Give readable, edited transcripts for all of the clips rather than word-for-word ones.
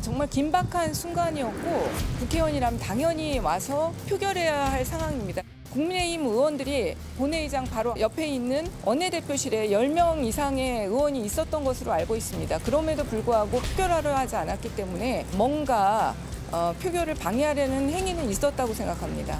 정말 긴박한 순간이었고 국회의원이라면 당연히 와서 표결해야 할 상황입니다. 국민의힘 의원들이 본회의장 바로 옆에 있는 원내대표실에 10명 이상의 의원이 있었던 것으로 알고 있습니다. 그럼에도 불구하고 표결하려 하지 않았기 때문에 뭔가 표결을 방해하려는 행위는 있었다고 생각합니다.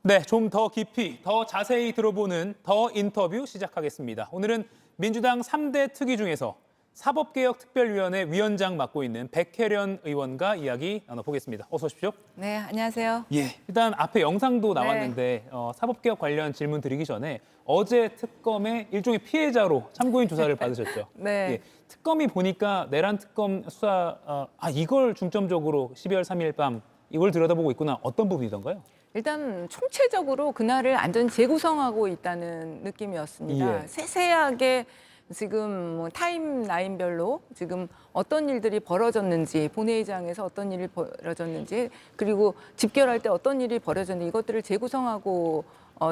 네, 좀 더 깊이, 더 자세히 들어보는 더 인터뷰 시작하겠습니다. 오늘은 민주당 3대 특위 중에서 사법개혁특별위원회 위원장 맡고 있는 백혜련 의원과 이야기 나눠보겠습니다. 어서 오십시오. 네, 안녕하세요. 예, 일단 앞에 영상도 나왔는데 사법개혁 관련 질문 드리기 전에 어제 특검의 일종의 피해자로 참고인 조사를 받으셨죠. 네. 예, 특검이 보니까 내란 특검 수사 이걸 중점적으로 12월 3일 밤 이걸 들여다보고 있구나. 어떤 부분이던가요? 일단 총체적으로 그날을 완전 재구성하고 있다는 느낌이었습니다. 예. 세세하게 지금 뭐 타임라인별로 지금 어떤 일들이 벌어졌는지, 본회의장에서 어떤 일이 벌어졌는지, 그리고 집결할 때 어떤 일이 벌어졌는지 이것들을 재구성하고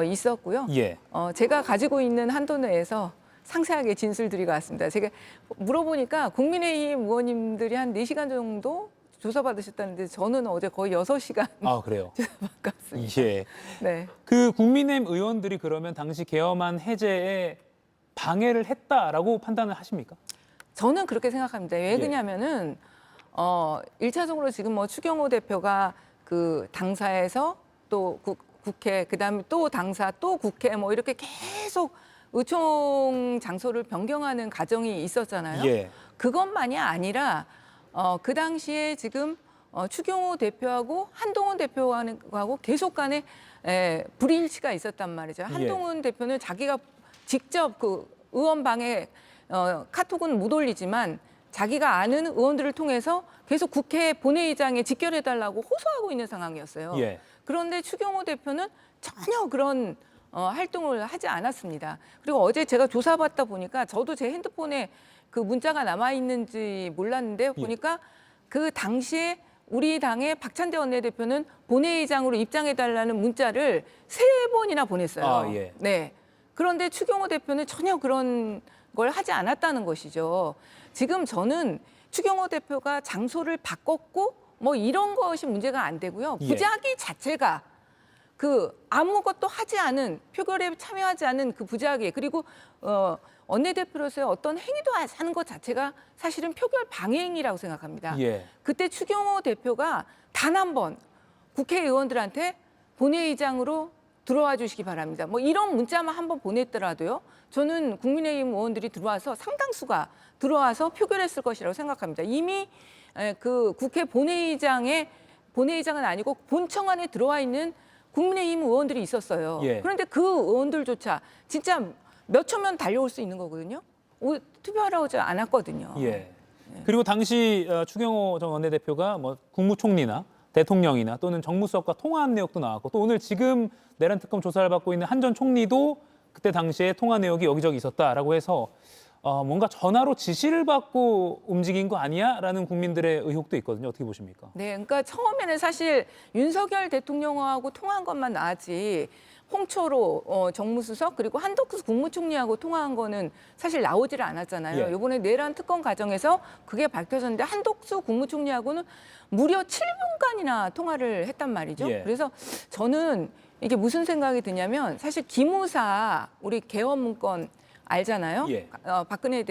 있었고요. 예. 제가 가지고 있는 한도 내에서 상세하게 진술드리고 왔습니다. 제가 물어보니까 국민의힘 의원님들이 한 4시간 정도 조사받으셨다는데 저는 어제 거의 6시간 아, 그래요? 조사받았습니다. 예. 네. 그 국민의힘 의원들이 그러면 당시 계엄안 해제에 방해를 했다라고 판단을 하십니까? 저는 그렇게 생각합니다. 왜 예. 그러냐면은 1차적으로 지금 뭐 추경호 대표가 그 당사에서 또 국회 그다음에 또 당사 또 국회 뭐 이렇게 계속 의총 장소를 변경하는 과정이 있었잖아요. 예. 그것만이 아니라 그 당시에 지금 추경호 대표하고 한동훈 대표하고 계속 간에 불일치가 있었단 말이죠. 한동훈 대표는 자기가 직접 그 의원방에 카톡은 못 올리지만 자기가 아는 의원들을 통해서 계속 국회 본회의장에 직결해달라고 호소하고 있는 상황이었어요. 예. 그런데 추경호 대표는 전혀 그런 활동을 하지 않았습니다. 그리고 어제 제가 조사받다 보니까 저도 제 핸드폰에 그 문자가 남아있는지 몰랐는데 보니까 그 당시에 우리 당의 박찬대 원내대표는 본회의장으로 입장해달라는 문자를 3번이나 보냈어요. 아, 예. 네. 그런데 추경호 대표는 전혀 그런 걸 하지 않았다는 것이죠. 지금 저는 추경호 대표가 장소를 바꿨고 뭐 이런 것이 문제가 안 되고요. 예. 부작위 자체가 그 아무것도 하지 않은 표결에 참여하지 않은 그 부작위 그리고 원내대표로서의 어떤 행위도 하는 것 자체가 사실은 표결 방해 행위라고 생각합니다. 예. 그때 추경호 대표가 단 한 번 국회의원들한테 본회의장으로 들어와 주시기 바랍니다. 뭐 이런 문자만 한 번 보냈더라도요. 저는 국민의힘 의원들이 들어와서 상당수가 들어와서 표결했을 것이라고 생각합니다. 이미 그 국회 본회의장은 아니고 본청 안에 들어와 있는 국민의힘 의원들이 있었어요. 예. 그런데 그 의원들조차 진짜 몇 초면 달려올 수 있는 거거든요. 투표하라고 하지 않았거든요. 예. 그리고 당시 추경호 전 원내대표가 뭐 국무총리나 대통령이나 또는 정무수석과 통화한 내역도 나왔고 또 오늘 지금 내란 특검 조사를 받고 있는 한 전 총리도 그때 당시에 통화 내역이 여기저기 있었다라고 해서 뭔가 전화로 지시를 받고 움직인 거 아니야라는 국민들의 의혹도 있거든요. 어떻게 보십니까? 네, 그러니까 처음에는 사실 윤석열 대통령하고 통화한 것만 나왔지 홍초로 정무수석 그리고 한덕수 국무총리하고 통화한 거는 사실 나오지를 않았잖아요. 예. 이번에 내란 특검 과정에서 그게 밝혀졌는데 한덕수 국무총리하고는 무려 7분간이나 통화를 했단 말이죠. 예. 그래서 저는 이게 무슨 생각이 드냐면 사실 기무사 우리 개헌 문건 알잖아요. 예. 박근혜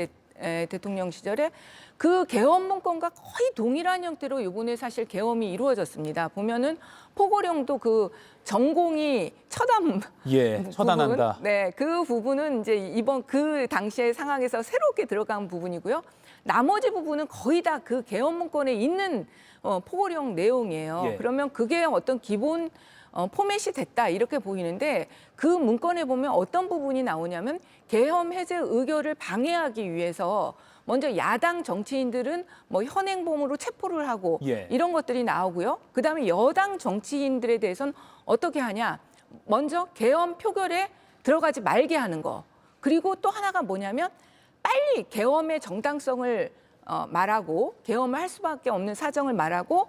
대통령 시절에 그 개헌 문건과 거의 동일한 형태로 이번에 사실 개헌이 이루어졌습니다. 보면은 포고령도 그 전공이 처단한다. 부분, 네, 그 부분은 이제 이번 그 당시의 상황에서 새롭게 들어간 부분이고요. 나머지 부분은 거의 다 그 개헌 문건에 있는 포고령 내용이에요. 예. 그러면 그게 어떤 기본 포맷이 됐다 이렇게 보이는데 그 문건에 보면 어떤 부분이 나오냐면 계엄 해제 의결을 방해하기 위해서 먼저 야당 정치인들은 뭐 현행범으로 체포를 하고 예. 이런 것들이 나오고요. 그다음에 여당 정치인들에 대해서는 어떻게 하냐. 먼저 계엄 표결에 들어가지 말게 하는 거. 그리고 또 하나가 뭐냐면 빨리 계엄의 정당성을 말하고 계엄을 할 수밖에 없는 사정을 말하고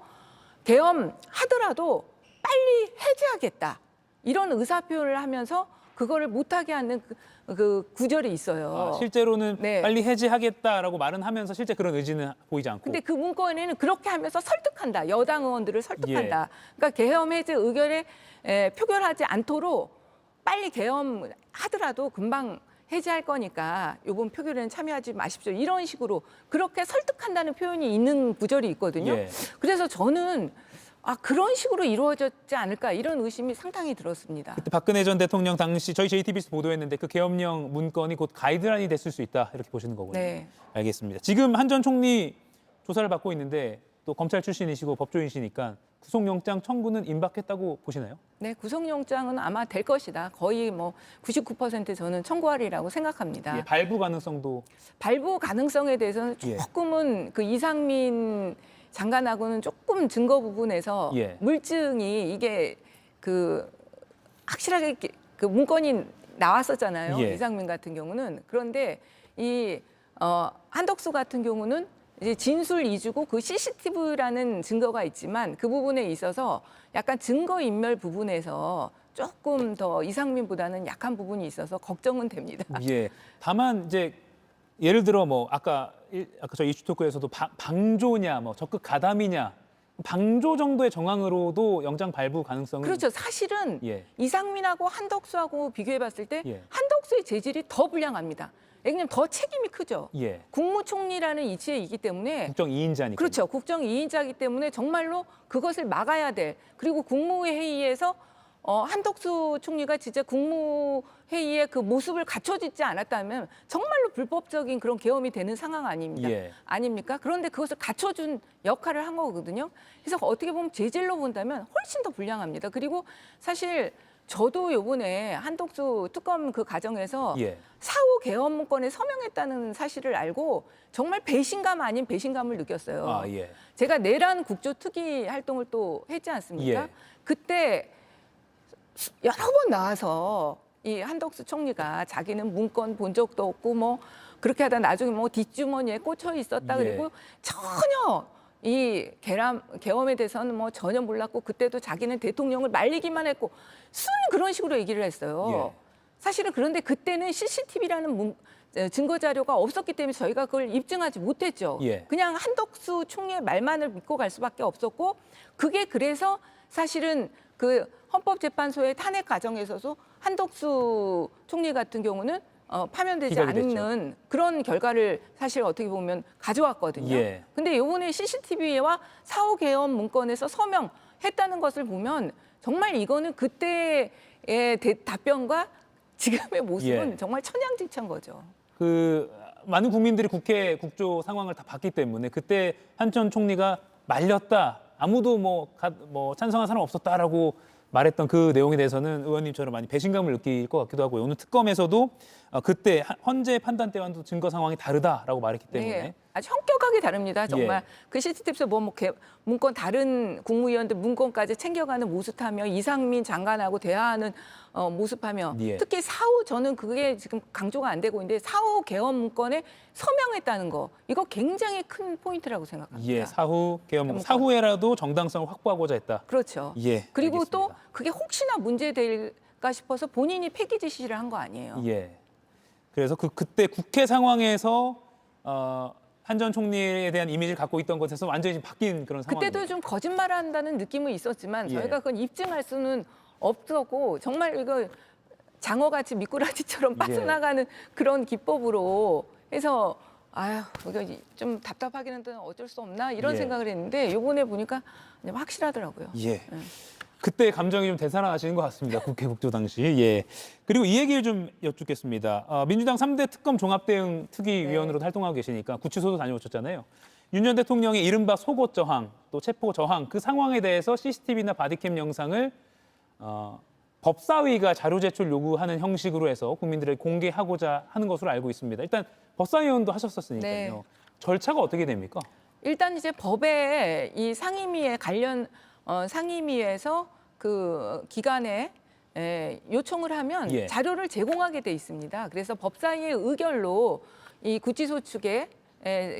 계엄하더라도 빨리 해제하겠다. 이런 의사표현을 하면서 그거를 못하게 하는 그 구절이 있어요. 실제로는 네. 빨리 해지하겠다라고 말은 하면서 실제 그런 의지는 보이지 않고. 근데 그 문건에는 그렇게 하면서 설득한다. 여당 의원들을 설득한다. 그러니까 계엄 해제 의결에 표결하지 않도록 빨리 계엄하더라도 금방 해제할 거니까 이번 표결에는 참여하지 마십시오. 이런 식으로 그렇게 설득한다는 표현이 있는 구절이 있거든요. 예. 그래서 저는 그런 식으로 이루어졌지 않을까 이런 의심이 상당히 들었습니다. 그때 박근혜 전 대통령 당시 저희 JTBC 보도했는데 그 계엄령 문건이 곧 가이드라인이 됐을 수 있다 이렇게 보시는 거군요. 네. 알겠습니다. 지금 한 전 총리 조사를 받고 있는데 또 검찰 출신이시고 법조인이시니까 구속영장 청구는 임박했다고 보시나요? 네, 구속영장은 아마 될 것이다. 거의 뭐 99% 저는 청구하리라고 생각합니다. 예, 발부 가능성도 발부 가능성에 대해서는 예. 조금은 그 이상민 장관하고는 조금 증거 부분에서 예. 물증이 이게 그 확실하게 그 문건이 나왔었잖아요. 예. 이상민 같은 경우는. 그런데 이 한덕수 같은 경우는 이제 진술 이주고 그 CCTV라는 증거가 있지만 그 부분에 있어서 약간 증거 인멸 부분에서 조금 더 이상민보다는 약한 부분이 있어서 걱정은 됩니다. 예. 다만 이제 예를 들어 뭐 아까 저 이슈 토크에서도 방조냐 뭐 적극 가담이냐 방조 정도의 정황으로도 영장 발부 가능성은 그렇죠. 사실은 예. 이상민하고 한덕수하고 비교해 봤을 때 예. 한덕수의 재질이 더 불량합니다. 왜냐하면 더 책임이 크죠. 예. 국무총리라는 이치에 있기 때문에 국정 2인자니까. 그렇죠. 국정 2인자이기 때문에 정말로 그것을 막아야 될. 그리고 국무회의에서 한덕수 총리가 진짜 국무회의의 그 모습을 갖춰지지 않았다면 정말로 불법적인 그런 계엄이 되는 상황 아닙니다. 예. 아닙니까? 그런데 그것을 갖춰준 역할을 한 거거든요. 그래서 어떻게 보면 재질로 본다면 훨씬 더 불량합니다. 그리고 사실 저도 요번에 한덕수 특검 그 과정에서 예. 사후 계엄 문건에 서명했다는 사실을 알고 정말 배신감 아닌 배신감을 느꼈어요. 아, 예. 제가 내란 국조 특위 활동을 또 했지 않습니까? 예. 그때 여러 번 나와서 이 한덕수 총리가 자기는 문건 본 적도 없고 뭐 그렇게 하다 나중에 뭐 뒷주머니에 꽂혀 있었다. 예. 그리고 전혀 이 계엄에 대해서는 뭐 전혀 몰랐고 그때도 자기는 대통령을 말리기만 했고 순 그런 식으로 얘기를 했어요. 예. 사실은 그런데 그때는 CCTV라는 증거 자료가 없었기 때문에 저희가 그걸 입증하지 못했죠. 예. 그냥 한덕수 총리의 말만을 믿고 갈 수밖에 없었고 그게 그래서 사실은 그 헌법재판소의 탄핵 과정에서도 한덕수 총리 같은 경우는 파면되지 기각이 않는 그런 결과를 사실 어떻게 보면 가져왔거든요. 예. 근데 이번에 CCTV와 사후 계엄 문건에서 서명했다는 것을 보면 정말 이거는 그때의 답변과 지금의 모습은 예. 정말 천양지차인 거죠. 그 많은 국민들이 국회 국조 상황을 다 봤기 때문에 그때 한 전 총리가 말렸다. 아무도 뭐 찬성한 사람 없었다라고 말했던 그 내용에 대해서는 의원님처럼 많이 배신감을 느낄 것 같기도 하고요. 오늘 특검에서도 그때 헌재 판단 때와는 증거 상황이 다르다라고 말했기 때문에 네, 아주 현격하게 다릅니다. 정말 예. 그 CCTV에서 문건 다른 국무위원들 문건까지 챙겨가는 모습하며 이상민 장관하고 대화하는 모습하며 예. 특히 사후 저는 그게 지금 강조가 안 되고 있는데 사후 계엄 문건에 서명했다는 거 이거 굉장히 큰 포인트라고 생각합니다. 예, 사후 계엄 문건. 사후에라도 정당성을 확보하고자 했다. 그렇죠. 예, 그리고 또 알겠습니다. 그게 혹시나 문제될까 싶어서 본인이 폐기 지시를 한 거 아니에요. 예. 그래서 그때 국회 상황에서 한 전 총리에 대한 이미지를 갖고 있던 것에서 완전히 지금 바뀐 그런 상황입니다. 그때도 좀 거짓말한다는 느낌은 있었지만 예. 저희가 그건 입증할 수는 없었고 정말 이거 장어같이 미꾸라지처럼 빠져나가는 그런 기법으로 해서 아유 이거 좀 답답하긴 한데 어쩔 수 없나 이런 예. 생각을 했는데 이번에 보니까 그냥 확실하더라고요. 예. 그때 감정이 좀 되살아나시는 것 같습니다. 국회 국조 당시. 예. 그리고 이 얘기를 좀 여쭙겠습니다. 민주당 3대 특검 종합대응 특위위원으로 활동하고 계시니까 구치소도 다녀오셨잖아요. 윤 전 대통령의 이른바 속옷 저항, 또 체포 저항 그 상황에 대해서 CCTV나 바디캠 영상을 법사위가 자료 제출 요구하는 형식으로 해서 국민들에게 공개하고자 하는 것으로 알고 있습니다. 일단 법사위원도 하셨었으니까요. 네. 절차가 어떻게 됩니까? 일단 이제 법에 이 상임위에 관련 상임위에서 그 기관에 요청을 하면 예. 자료를 제공하게 돼 있습니다. 그래서 법사위의 의결로 이 구치소 측에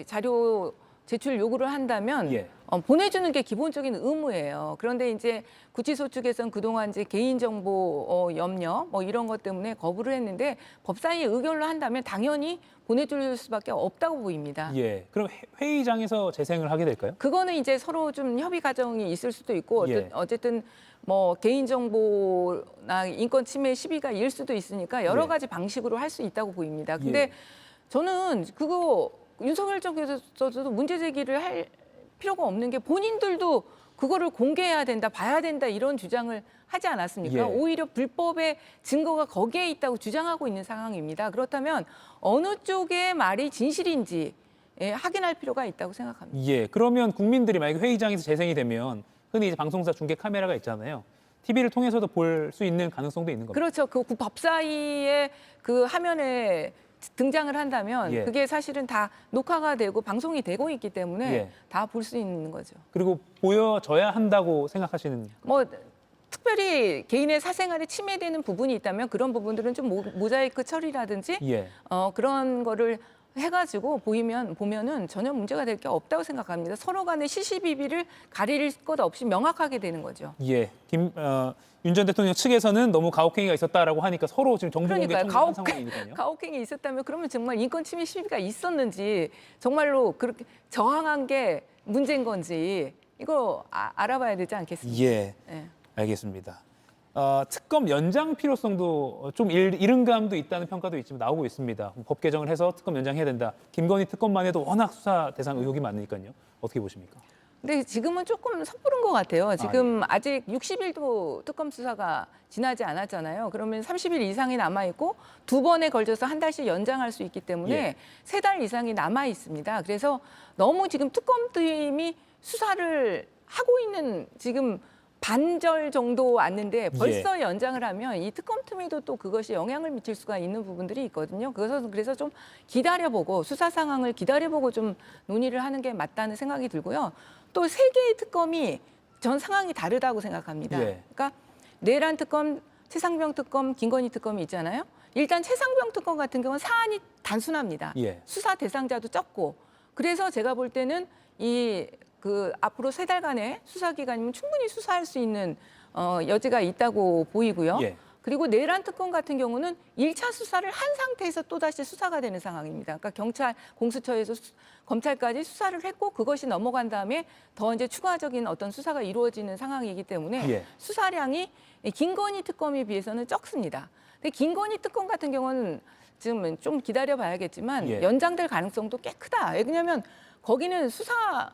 자료 제출 요구를 한다면 예. 보내주는 게 기본적인 의무예요. 그런데 이제 구치소 측에서는 그동안 이제 개인정보 염려 뭐 이런 것 때문에 거부를 했는데 법사위 의결로 한다면 당연히 보내줄 수밖에 없다고 보입니다. 예. 그럼 회의장에서 재생을 하게 될까요? 그거는 이제 서로 좀 협의 과정이 있을 수도 있고 예. 어쨌든 뭐 개인정보나 인권 침해 시비가 일 수도 있으니까 여러 예. 가지 방식으로 할 수 있다고 보입니다. 근데 예. 저는 그거 윤석열 쪽에서도 문제 제기를 할 필요가 없는 게 본인들도 그거를 공개해야 된다, 봐야 된다 이런 주장을 하지 않았습니까? 예. 오히려 불법의 증거가 거기에 있다고 주장하고 있는 상황입니다. 그렇다면 어느 쪽의 말이 진실인지 확인할 필요가 있다고 생각합니다. 예. 그러면 국민들이 만약에 회의장에서 재생이 되면 흔히 이제 방송사 중계 카메라가 있잖아요. TV를 통해서도 볼 수 있는 가능성도 있는 겁니다. 그렇죠. 그 법사위의 그 화면에 등장을 한다면 예. 그게 사실은 다 녹화가 되고 방송이 되고 있기 때문에 예. 다 볼 수 있는 거죠. 그리고 보여져야 한다고 생각하시는. 뭐 특별히 개인의 사생활에 침해되는 부분이 있다면 그런 부분들은 좀 모자이크 처리라든지 예. 그런 거를 해가지고 보면은 전혀 문제가 될 게 없다고 생각합니다. 서로 간의 시시비비를 가릴 것 없이 명확하게 되는 거죠. 예. 윤 전 대통령 측에서는 너무 가혹행위가 있었다라고 하니까 서로 지금 정보 공개 그러니까요. 청구한 상황이니까요. 가혹행위 있었다면 그러면 정말 인권 침해 시비가 있었는지 정말로 그렇게 저항한 게 문제인 건지 이거 알아봐야 되지 않겠습니까? 예. 네. 알겠습니다. 특검 연장 필요성도 좀 이른 감도 있다는 평가도 있지만 나오고 있습니다. 법 개정을 해서 특검 연장해야 된다. 김건희 특검만 해도 워낙 수사 대상 의혹이 많으니까요. 어떻게 보십니까? 근데 지금은 조금 섣부른 것 같아요. 지금 아직 60일도 특검 수사가 지나지 않았잖아요. 그러면 30일 이상이 남아 있고 두 번에 걸쳐서 한 달씩 연장할 수 있기 때문에 예. 3달 이상이 남아 있습니다. 그래서 너무 지금 특검팀이 수사를 하고 있는 지금 반절 정도 왔는데 벌써 연장을 하면 이 특검팀에도 또 그것이 영향을 미칠 수가 있는 부분들이 있거든요. 그래서 좀 기다려보고 수사 상황을 기다려보고 좀 논의를 하는 게 맞다는 생각이 들고요. 또 3개의 특검이 전 상황이 다르다고 생각합니다. 예. 그러니까 내란 특검, 최상병 특검, 김건희 특검이 있잖아요. 일단 최상병 특검 같은 경우는 사안이 단순합니다. 예. 수사 대상자도 적고 그래서 제가 볼 때는 앞으로 3달간의 수사 기간이면 충분히 수사할 수 있는 여지가 있다고 보이고요. 예. 그리고 내란 특검 같은 경우는 1차 수사를 한 상태에서 또다시 수사가 되는 상황입니다. 그러니까 경찰, 공수처에서 검찰까지 수사를 했고 그것이 넘어간 다음에 더 이제 추가적인 어떤 수사가 이루어지는 상황이기 때문에 예. 수사량이 김건희 특검에 비해서는 적습니다. 근데 김건희 특검 같은 경우는 지금 좀 기다려봐야겠지만 예. 연장될 가능성도 꽤 크다. 왜냐하면 거기는 수사를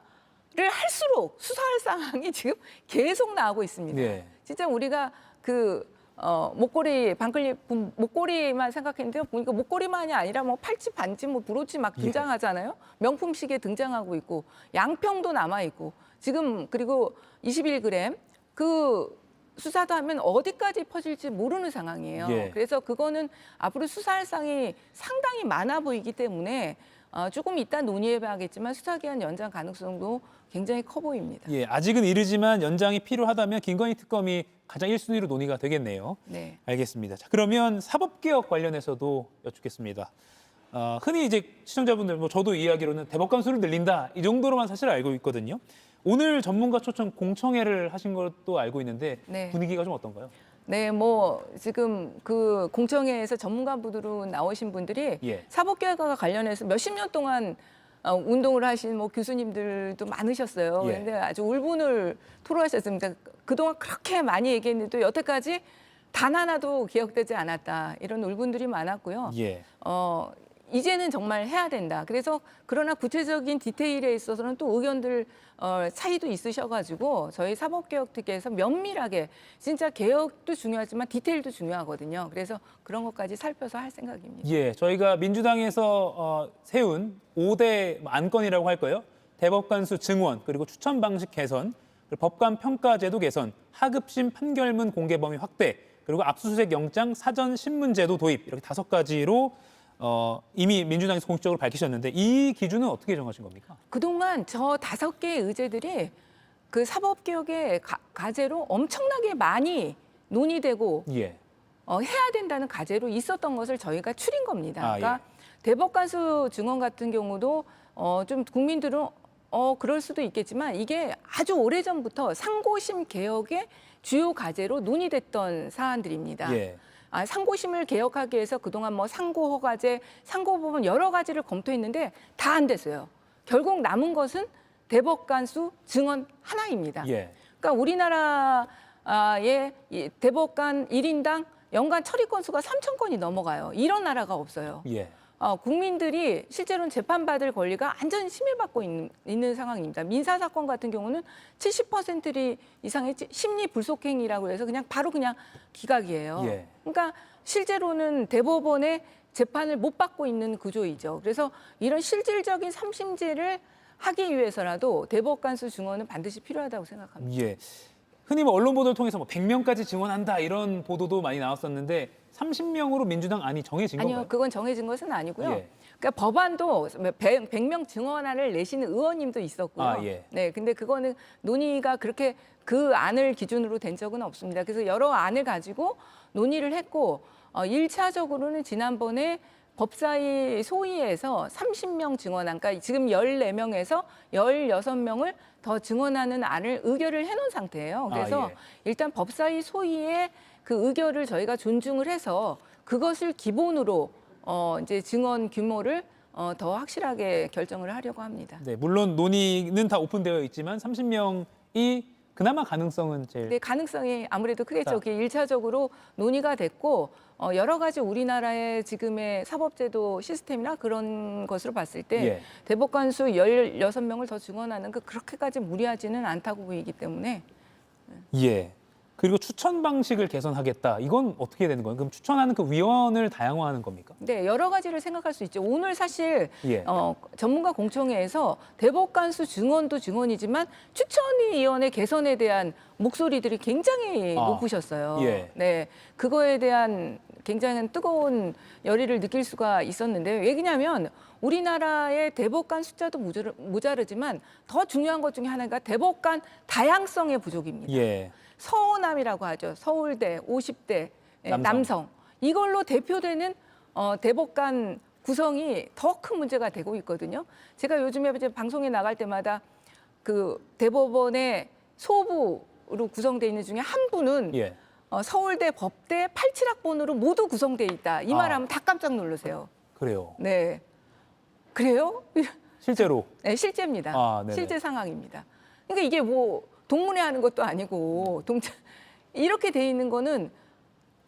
할수록 수사할 상황이 지금 계속 나오고 있습니다. 예. 진짜 우리가 목걸이 목걸이만 생각했는데요. 보니까 목걸이만이 아니라 뭐 팔찌, 반지, 뭐 브로치 막 등장하잖아요. 명품 시계 등장하고 있고 양평도 남아 있고 지금 그리고 21g 그 수사도 하면 어디까지 퍼질지 모르는 상황이에요. 예. 그래서 그거는 앞으로 수사할 상이 상당히 많아 보이기 때문에 조금 이따 논의해봐야겠지만 수사기한 연장 가능성도 굉장히 커 보입니다. 예, 아직은 이르지만 연장이 필요하다면 김건희 특검이 가장 1순위로 논의가 되겠네요. 네. 알겠습니다. 자, 그러면 사법개혁 관련해서도 여쭙겠습니다. 흔히 이제 시청자분들, 뭐 저도 이야기로는 대법관 수를 늘린다 이 정도로만 사실 알고 있거든요. 오늘 전문가 초청 공청회를 하신 것도 알고 있는데 네. 분위기가 좀 어떤가요? 네, 뭐 지금 그 공청회에서 전문가분으로 나오신 분들이 예. 사법개혁과 관련해서 몇십 년 동안 운동을 하신 뭐 교수님들도 많으셨어요. 예. 그런데 아주 울분을 토로하셨습니다. 그동안 그렇게 많이 얘기했는데도 여태까지 단 하나도 기억되지 않았다. 이런 울분들이 많았고요. 예. 이제는 정말 해야 된다. 그래서 그러나 구체적인 디테일에 있어서는 또 의견들 차이도 있으셔가지고 저희 사법개혁특위에서 면밀하게 진짜 개혁도 중요하지만 디테일도 중요하거든요. 그래서 그런 것까지 살펴서 할 생각입니다. 예, 저희가 민주당에서 세운 5대 안건이라고 할까요? 대법관 수 증원, 그리고 추천 방식 개선, 그리고 법관 평가 제도 개선, 하급심 판결문 공개 범위 확대, 그리고 압수수색 영장 사전 신문 제도 도입 이렇게 5가지로 이미 민주당에서 공식적으로 밝히셨는데 이 기준은 어떻게 정하신 겁니까? 그동안 저 5개의 의제들이 그 사법개혁의 과제로 엄청나게 많이 논의되고 예. 해야 된다는 과제로 있었던 것을 저희가 추린 겁니다. 아, 그러니까 대법관 수 증원 같은 경우도 좀 국민들은 그럴 수도 있겠지만 이게 아주 오래전부터 상고심 개혁의 주요 과제로 논의됐던 사안들입니다. 예. 상고심을 개혁하기 위해서 그동안 뭐 상고허가제, 상고법원 여러 가지를 검토했는데 다 안 됐어요. 결국 남은 것은 대법관수 증언 하나입니다. 예. 그러니까 우리나라의 이 대법관 1인당 연간 처리 건수가 3,000건이 넘어가요. 이런 나라가 없어요. 예. 국민들이 실제로는 재판받을 권리가 완전히 침해받고 있는 상황입니다. 민사사건 같은 경우는 70% 이상의 심리 불속행이라고 해서 바로 그냥 기각이에요. 예. 그러니까 실제로는 대법원의 재판을 못 받고 있는 구조이죠. 그래서 이런 실질적인 삼심제를 하기 위해서라도 대법관수 증언은 반드시 필요하다고 생각합니다. 예. 흔히 뭐 언론 보도를 통해서 뭐 100명까지 증언한다 이런 보도도 많이 나왔었는데 30명으로 민주당 안이 정해진 아니요, 건가요? 그건 정해진 것은 아니고요. 예. 그러니까 법안도 100명 증언안을 내시는 의원님도 있었고요. 아, 예. 네, 근데 그거는 논의가 그렇게 그 안을 기준으로 된 적은 없습니다. 그래서 여러 안을 가지고 논의를 했고 1차적으로는 지난번에 법사위 소위에서 30명 증언안, 그러니까 지금 14명에서 16명을 더 증언하는 안을 의결을 해놓은 상태예요. 그래서 예. 일단 법사위 소위의 그 의결을 저희가 존중을 해서 그것을 기본으로 이제 증언 규모를 더 확실하게 결정을 하려고 합니다. 네, 물론 논의는 다 오픈되어 있지만 30명이 그나마 가능성은 제일 네, 가능성이 아무래도 크겠죠. 자. 그게 1차적으로 논의가 됐고 여러 가지 우리나라의 지금의 사법제도 시스템이나 그런 것으로 봤을 때 예. 대법관수 16명을 더 증언하는 그 그렇게까지 무리하지는 않다고 보이기 때문에 예. 그리고 추천 방식을 개선하겠다. 이건 어떻게 되는 거예요? 그럼 추천하는 그 위원을 다양화하는 겁니까? 네, 여러 가지를 생각할 수 있죠. 오늘 사실 예. 전문가 공청회에서 대법관수 증언도 증언이지만 추천위원회 개선에 대한 목소리들이 굉장히 높으셨어요. 예. 네, 그거에 대한 굉장히 뜨거운 열의를 느낄 수가 있었는데요. 왜냐하면 우리나라의 대법관 숫자도 모자르지만 더 중요한 것 중에 하나가 대법관 다양성의 부족입니다. 예. 서호남이라고 하죠. 서울대 50대 남성. 이걸로 대표되는 대법관 구성이 더 큰 문제가 되고 있거든요. 제가 요즘에 이제 방송에 나갈 때마다 그 대법원의 소부로 구성되어 있는 중에 한 분은 예. 서울대 법대 87학번으로 모두 구성되어 있다. 이 말하면 다 깜짝 놀라세요. 그래요. 네. 그래요? 실제로 네, 실제입니다. 네네. 실제 상황입니다. 그러니까 이게 뭐 동문회 하는 것도 아니고 이렇게 돼 있는 거는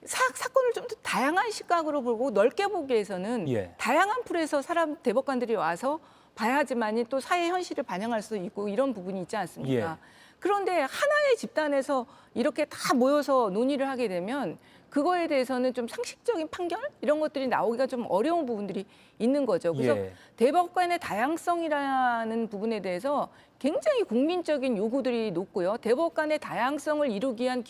사건을 좀 더 다양한 시각으로 보고 넓게 보기 위해서는 예. 다양한 풀에서 대법관들이 와서 봐야지만이 또 사회 현실을 반영할 수 있고 이런 부분이 있지 않습니까? 예. 그런데 하나의 집단에서 이렇게 다 모여서 논의를 하게 되면 그거에 대해서는 좀 상식적인 판결 이런 것들이 나오기가 좀 어려운 부분들이 있는 거죠. 그래서 예. 대법관의 다양성이라는 부분에 대해서 굉장히 국민적인 요구들이 높고요. 대법관의 다양성을 이루기 위한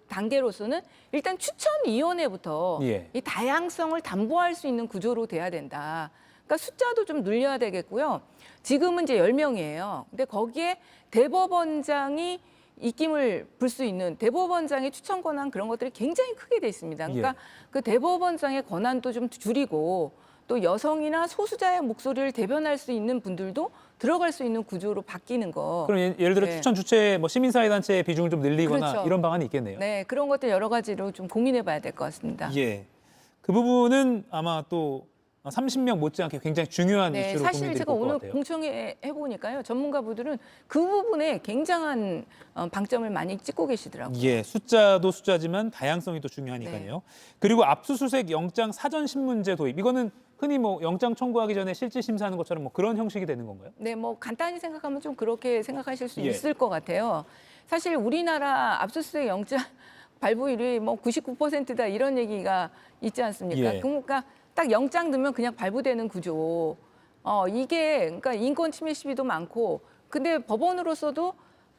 단계로서는 일단 추천위원회부터 예. 이 다양성을 담보할 수 있는 구조로 돼야 된다. 그러니까 숫자도 좀 늘려야 되겠고요. 지금은 이제 10명이에요. 근데 거기에 대법원장이 입김을 불 수 있는 대법원장의 추천 권한 그런 것들이 굉장히 크게 돼 있습니다. 그러니까 예. 그 대법원장의 권한도 좀 줄이고 또 여성이나 소수자의 목소리를 대변할 수 있는 분들도 들어갈 수 있는 구조로 바뀌는 거. 그럼 예를 들어 네. 추천 주체 뭐 시민사회단체의 비중을 좀 늘리거나 그렇죠. 이런 방안이 있겠네요. 네, 그런 것들 여러 가지로 좀 고민해 봐야 될 것 같습니다. 예. 그 부분은 아마 또 30명 못지않게 굉장히 중요한 네, 이슈로 사실 고민될 제가 것 오늘 같아요. 공청회 해보니까요. 전문가분들은 그 부분에 굉장한 방점을 많이 찍고 계시더라고요. 예, 숫자도 숫자지만 다양성이 또 중요하니까요. 네. 그리고 압수수색 영장 사전 신문제 도입. 이거는 흔히 뭐 영장 청구하기 전에 실질 심사하는 것처럼 뭐 그런 형식이 되는 건가요? 네, 뭐 간단히 생각하면 좀 그렇게 생각하실 수 예. 있을 것 같아요. 사실 우리나라 압수수색 영장 발부율이 뭐 99%다 이런 얘기가 있지 않습니까? 예. 그러니까 딱 영장 넣으면 그냥 발부되는 구조. 이게 그러니까 인권 침해 시비도 많고, 근데 법원으로서도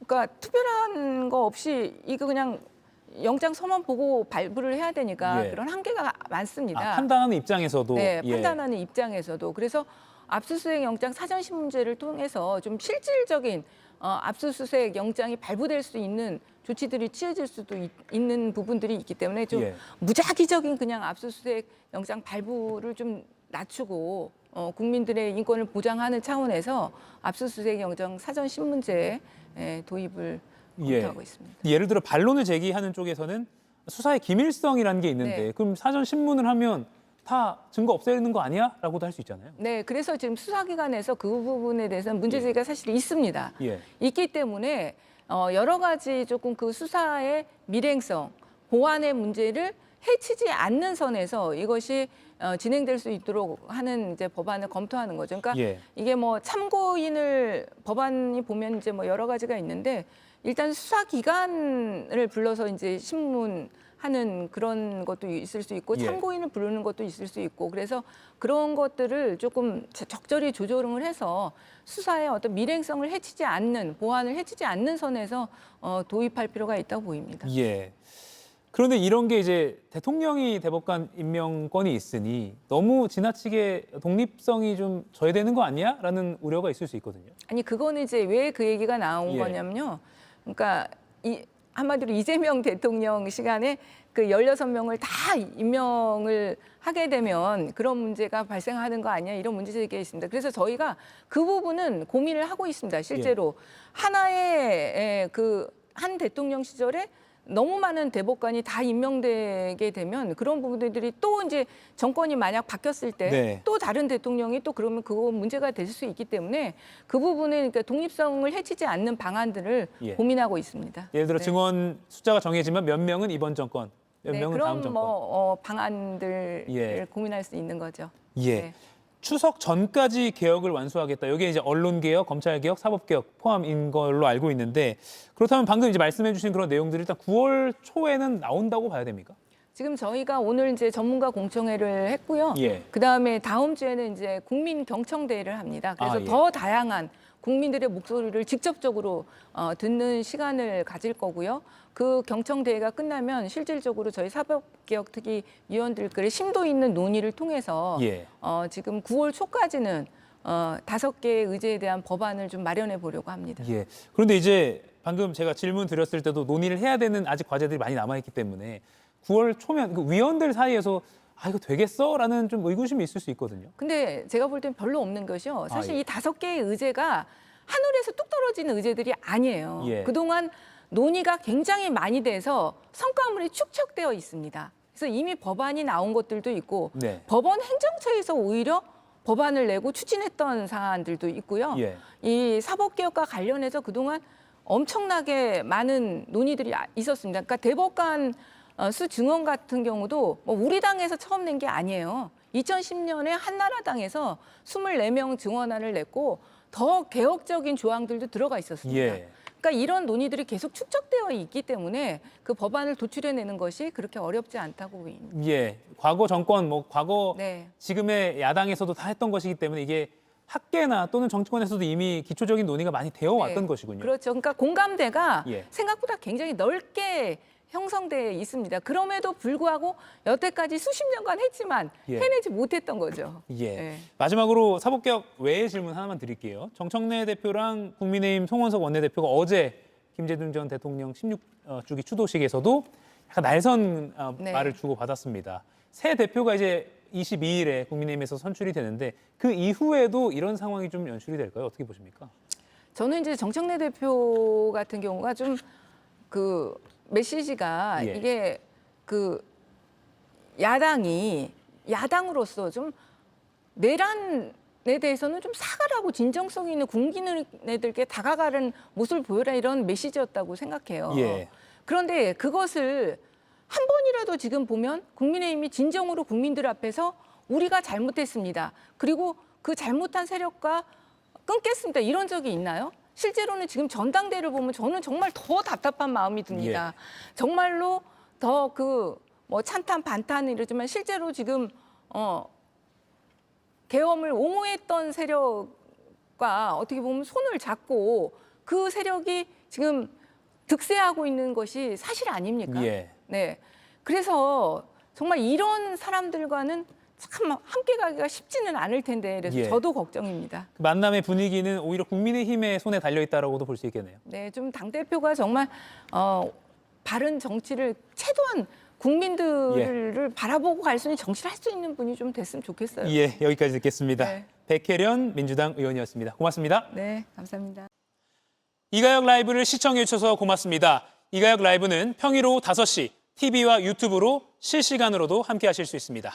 그러니까 특별한 거 없이 이거 그냥 영장 서만 보고 발부를 해야 되니까 예. 그런 한계가 많습니다. 판단하는 입장에서도 네, 예. 판단하는 입장에서도 그래서 압수수색 영장 사전 신문제를 통해서 좀 실질적인 압수수색 영장이 발부될 수 있는 조치들이 취해질 수도 있는 부분들이 있기 때문에 좀 예. 무작위적인 그냥 압수수색 영장 발부를 좀 낮추고 국민들의 인권을 보장하는 차원에서 압수수색 영장 사전 신문제 도입을 검토하고 있습니다. 예를 들어 반론을 제기하는 쪽에서는 수사의 기밀성이라는 게 있는데 네. 그럼 사전 신문을 하면 다 증거 없애는 거 아니야? 라고도 할 수 있잖아요. 네, 그래서 지금 수사기관에서 그 부분에 대해서는 문제 제기가 사실 있습니다. 예. 있기 때문에 여러 가지 조금 그 수사의 밀행성, 보안의 문제를 해치지 않는 선에서 이것이 진행될 수 있도록 하는 이제 법안을 검토하는 거죠. 그러니까 예. 이게 뭐 참고인을 법안이 보면 이제 뭐 여러 가지가 있는데 일단 수사기관을 불러서 이제 신문하는 그런 것도 있을 수 있고 예. 참고인을 부르는 것도 있을 수 있고 그래서 그런 것들을 조금 적절히 조정을 해서 수사의 어떤 밀행성을 해치지 않는 보안을 해치지 않는 선에서 도입할 필요가 있다고 보입니다. 예. 그런데 이런 게 이제 대통령이 대법관 임명권이 있으니 너무 지나치게 독립성이 좀 저해되는 거 아니야? 라는 우려가 있을 수 있거든요. 아니 그거는 이제 왜 그 얘기가 나온 예. 거냐면요. 그러니까 한마디로 이재명 대통령 시간에 그 16명을 다 임명을 하게 되면 그런 문제가 발생하는 거 아니야 이런 문제 제기가 있습니다. 그래서 저희가 그 부분은 고민을 하고 있습니다. 실제로 하나의 그 한 대통령 시절에 너무 많은 대법관이 다 임명되게 되면 그런 부분들이 또 이제 정권이 만약 바뀌었을 때 또 네. 다른 대통령이 또 그러면 그거 문제가 될 수 있기 때문에 그 부분에 그러니까 독립성을 해치지 않는 방안들을 예. 고민하고 있습니다. 예를 들어 네. 증언 숫자가 정해지면 몇 명은 이번 정권, 몇 네, 명은 다음 그런 정권. 뭐 방안들을 예. 고민할 수 있는 거죠. 예. 네. 추석 전까지 개혁을 완수하겠다. 여기에 이제 언론개혁, 검찰개혁, 사법개혁 포함인 걸로 알고 있는데 그렇다면 방금 이제 말씀해 주신 그런 내용들이 일단 9월 초에는 나온다고 봐야 됩니까? 지금 저희가 오늘 이제 전문가 공청회를 했고요. 예. 그다음에 다음 주에는 이제 국민 경청대회를 합니다. 그래서 예. 더 다양한 국민들의 목소리를 직접적으로 듣는 시간을 가질 거고요. 그 경청대회가 끝나면 실질적으로 저희 사법개혁특위위원들끼리 심도 있는 논의를 통해서 예. 지금 9월 초까지는 5개의 의제에 대한 법안을 좀 마련해 보려고 합니다. 예. 그런데 이제 방금 제가 질문 드렸을 때도 논의를 해야 되는 아직 과제들이 많이 남아있기 때문에 9월 초면 그 위원들 사이에서 아 이거 되겠어?라는 좀 의구심이 있을 수 있거든요. 근데 제가 볼 땐 별로 없는 것이요. 사실 예. 이 5개의 의제가 하늘에서 뚝 떨어지는 의제들이 아니에요. 예. 그동안 논의가 굉장히 많이 돼서 성과물이 축적되어 있습니다. 그래서 이미 법안이 나온 것들도 있고 네. 법원 행정처에서 오히려 법안을 내고 추진했던 사안들도 있고요. 예. 이 사법개혁과 관련해서 그동안 엄청나게 많은 논의들이 있었습니다. 그러니까 대법관 수 증언 같은 경우도 뭐 우리 당에서 처음 낸 게 아니에요. 2010년에 한나라당에서 24명 증언안을 냈고 더 개혁적인 조항들도 들어가 있었습니다. 예. 그러니까 이런 논의들이 계속 축적되어 있기 때문에 그 법안을 도출해내는 것이 그렇게 어렵지 않다고 보입니다. 예. 과거 정권, 뭐 과거 네. 지금의 야당에서도 다 했던 것이기 때문에 이게 학계나 또는 정치권에서도 이미 기초적인 논의가 많이 되어 왔던 네. 것이군요. 그렇죠. 그러니까 공감대가 예. 생각보다 굉장히 넓게 형성돼 있습니다. 그럼에도 불구하고 여태까지 수십 년간 했지만 예. 해내지 못했던 거죠. 예. 네. 마지막으로 사법개혁 외의 질문 하나만 드릴게요. 정청래 대표랑 국민의힘 송원석 원내대표가 어제 김대중 전 대통령 16주기 추도식에서도 약간 날선 네. 말을 주고받았습니다. 새 대표가 이제 22일에 국민의힘에서 선출이 되는데 그 이후에도 이런 상황이 좀 연출이 될까요? 어떻게 보십니까? 저는 이제 정청래 대표 같은 경우가 좀 그 메시지가 예. 이게 그 야당이 야당으로서 좀 내란에 대해서는 좀 사과라고 진정성 있는 국민들께 다가가는 모습을 보여라 이런 메시지였다고 생각해요. 예. 그런데 그것을 한 번이라도 지금 보면 국민의힘이 진정으로 국민들 앞에서 우리가 잘못했습니다. 그리고 그 잘못한 세력과 끊겠습니다. 이런 적이 있나요? 실제로는 지금 전당대회를 보면 저는 정말 더 답답한 마음이 듭니다. 정말로 더 그 뭐 찬탄 반탄 이러지만 실제로 지금 계엄을 옹호했던 세력과 어떻게 보면 손을 잡고 그 세력이 지금 득세하고 있는 것이 사실 아닙니까? 예. 네. 그래서 정말 이런 사람들과는 참 함께 가기가 쉽지는 않을 텐데 그래서 예. 저도 걱정입니다. 그 만남의 분위기는 오히려 국민의힘의 손에 달려 있다라고도 볼 수 있겠네요. 네, 좀 당 대표가 정말 바른 정치를 최소한 국민들을 바라보고 갈 수 있는 정치를 할 수 있는 분이 좀 됐으면 좋겠어요. 예, 여기까지 듣겠습니다. 네. 백혜련 민주당 의원이었습니다. 고맙습니다. 네, 감사합니다. 이가역 라이브를 시청해 주셔서 고맙습니다. 이가역 라이브는 평일 오후 5시 TV와 유튜브로 실시간으로도 함께 하실 수 있습니다.